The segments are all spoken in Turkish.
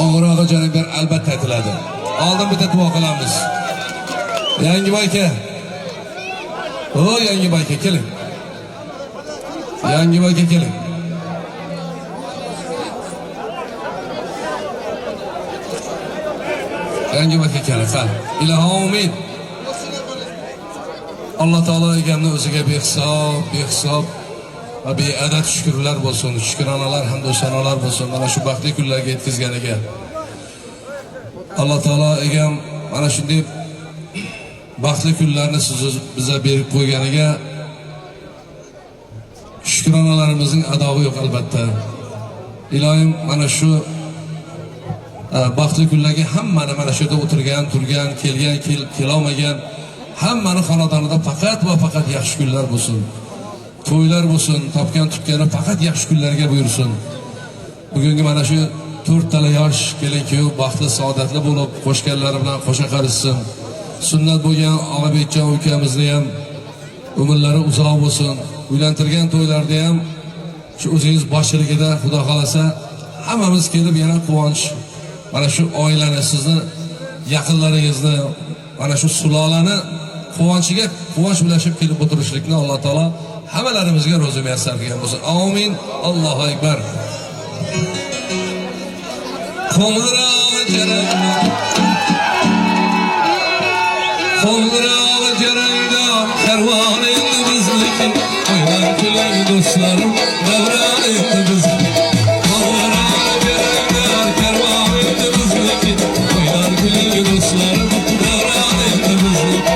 Qo'ng'irog'i janiblar albatta aytiladi. Oldin bitta duo qilamiz. Yangi aka. O yangi aka keling. Yangi aka keling. Yangi aka keling. Ilohim. Allah Taala egamni o'ziga behisob va beadad shukrlar bo'lsin. Shukronalar, hamd va sanolar bo'lsin. Mana shu baxtli kunlarga yetkazganiga. Allah Taala egam mana shunday baxtli kunlarni siz bizga berib qo'yganiga shukronalarimizning adovi yo'q albatta. Ilohim mana shu baxtli kunlarga hammani mana shu yerda o'tirgan, turgan, kelgan, kelolmagan hammani xonadonida faqat va faqat yaxshi kunlar bo'lsin. To'ylar bo'lsin, topgan tutgani faqat yaxshi kunlarga buyursin. Bugungi mana shu 4 tala yosh kelin-kuyov baxtli, saodatli bo'lib qo'shganlari bilan qo'sha qarishsin. Sunnat bo'lgan Og'abekjon ukamizni ham umrlari uzoq bo'lsin. Uylantirgan to'ylarda ham shu o'zingiz boshchiligida Xudo xolasa hammamiz kelib yana quvonch mana shu oilani, sizni yaqinlaringizni, mana shu sulolani quvonchiga quvonch bilashib kelib o'tirishlikni Alloh taolo hammalarimizga ro'zi muyassar qilgan bo'lsin. Amin. Allohu akbar. Qo'ng'iroq jarangda karvon endi bizniki, o'ynar kuling do'stlarim, davron endi bizniki. Qo'ng'iroq jarangda karvon endi bizniki, o'ynar kuling do'stlarim, davron endi bizniki.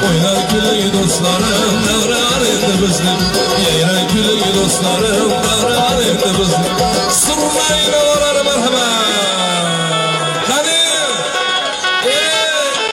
Yayran kuling do'stlarim, davron endi bizniki. Yayran kuling do'stlarim, davron endi bizni.